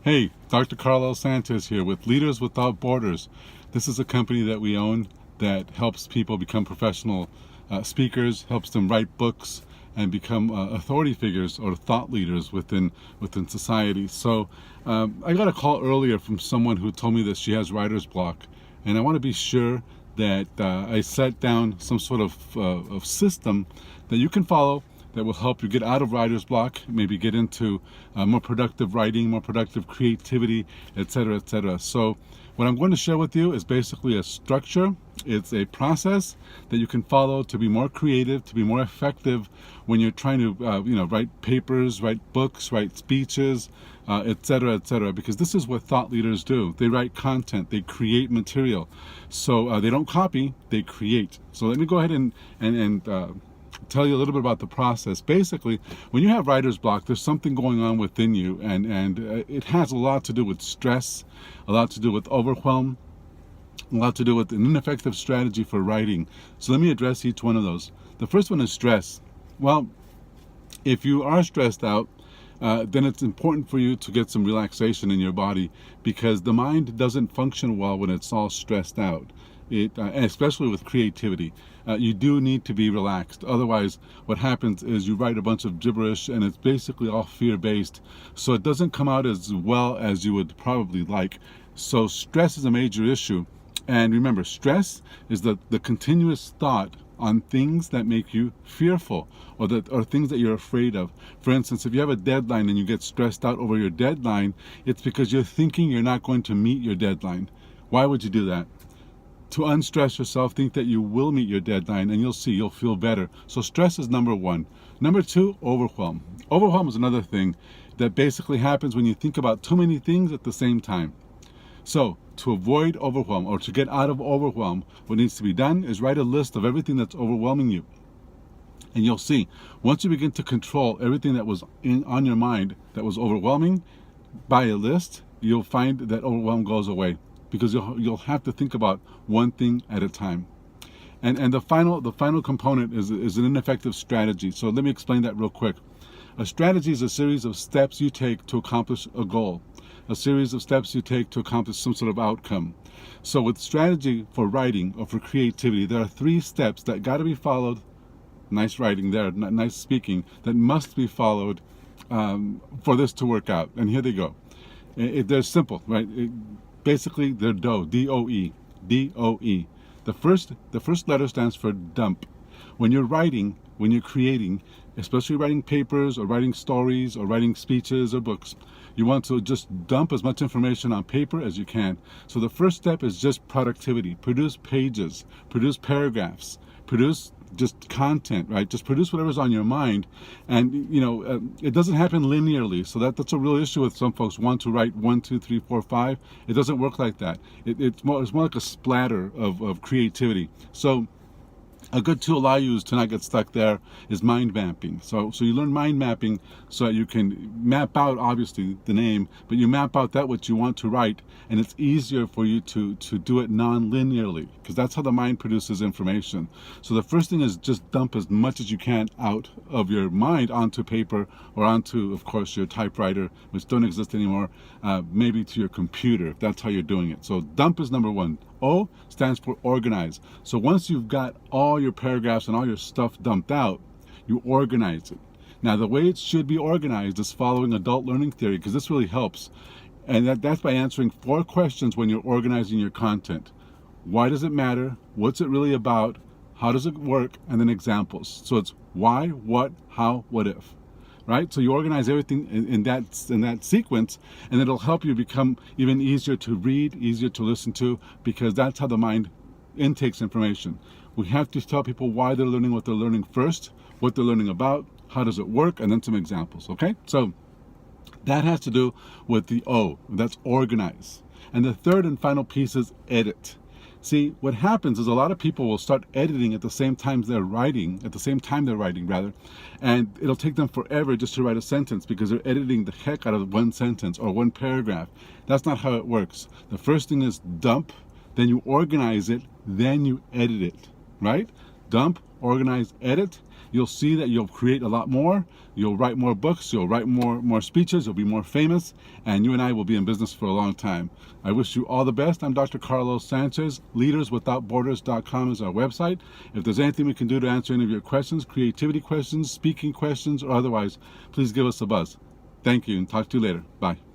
Hey, Dr. Carlos Sanchez here with Leaders Without Borders. This is a company that we own that helps people become professional speakers, helps them write books, and become authority figures or thought leaders within society. So I got a call earlier from someone who told me that she has writer's block, and I want to be sure that I set down some sort of system that you can follow that will help you get out of writer's block, maybe get into more productive writing, more productive creativity, etc., etc. So what I'm going to share with you is basically a structure. It's a process that you can follow to be more creative, to be more effective when you're trying to, write papers, write books, write speeches, etc., etc. Because this is what thought leaders do. They write content, they create material. So they don't copy, they create. So let me go ahead and tell you a little bit about the process. Basically, when you have writer's block, there's something going on within you, and it has a lot to do with stress, a lot to do with overwhelm, a lot to do with an ineffective strategy for writing. So let me address each one of those. The first one is stress. Well, if you are stressed out, then it's important for you to get some relaxation in your body, because the mind doesn't function well when it's all stressed out. And especially with creativity, you do need to be relaxed. Otherwise, what happens is you write a bunch of gibberish, and it's basically all fear-based. So it doesn't come out as well as you would probably like. So stress is a major issue. And remember, stress is the continuous thought on things that make you fearful, or things that you're afraid of. For instance, if you have a deadline and you get stressed out over your deadline, it's because you're thinking you're not going to meet your deadline. Why would you do that? To unstress yourself, think that you will meet your deadline, and you'll see, you'll feel better. So stress is number one. Number two, overwhelm. Overwhelm is another thing that basically happens when you think about too many things at the same time. So to avoid overwhelm, or to get out of overwhelm, what needs to be done is write a list of everything that's overwhelming you. And you'll see, once you begin to control everything that was on your mind that was overwhelming by a list, you'll find that overwhelm goes away, because you'll have to think about one thing at a time. And the final component is an ineffective strategy. So let me explain that real quick. A strategy is a series of steps you take to accomplish a goal, a series of steps you take to accomplish some sort of outcome. So with strategy for writing or for creativity, there are 3 steps that got to be followed. Nice writing there, nice speaking, that must be followed for this to work out. And here they go. They're simple, right? Basically, they're DOE, D-O-E, D-O-E. The first letter stands for dump. When you're writing, when you're creating, especially writing papers or writing stories or writing speeches or books, you want to just dump as much information on paper as you can. So the first step is just productivity. Produce pages, produce paragraphs, produce just content, right? Just produce whatever's on your mind. And it doesn't happen linearly. So that's a real issue with some folks. Want to write 1, 2, 3, 4, 5. It doesn't work like that. It's more like a splatter of creativity. So a good tool I use to not get stuck there is mind mapping. So you learn mind mapping so that you can map out, obviously, the name, but you map out what you want to write, and it's easier for you to do it non-linearly, because that's how the mind produces information. So the first thing is just dump as much as you can out of your mind onto paper, or onto, of course, your typewriter, which don't exist anymore, maybe to your computer, if that's how you're doing it. So dump is number one. O stands for organize. So once you've got all your paragraphs and all your stuff dumped out, you organize it. Now, the way it should be organized is following adult learning theory, because this really helps. And that's by answering 4 questions when you're organizing your content. Why does it matter? What's it really about? How does it work? And then examples. So it's why, what, how, what if. Right? So you organize everything in that sequence, and it'll help you become even easier to read, easier to listen to, because that's how the mind intakes information. We have to tell people why they're learning what they're learning first, what they're learning about, how does it work, and then some examples, okay? So that has to do with the O, that's organize. And the third and final piece is edit. See, what happens is a lot of people will start editing at the same time they're writing, and it'll take them forever just to write a sentence, because they're editing the heck out of one sentence or one paragraph. That's not how it works. The first thing is dump, then you organize it, then you edit it, right? Dump, organize, edit, you'll see that you'll create a lot more. You'll write more books. You'll write more speeches. You'll be more famous. And you and I will be in business for a long time. I wish you all the best. I'm Dr. Carlos Sanchez. LeadersWithoutBorders.com is our website. If there's anything we can do to answer any of your questions, creativity questions, speaking questions, or otherwise, please give us a buzz. Thank you, and talk to you later. Bye.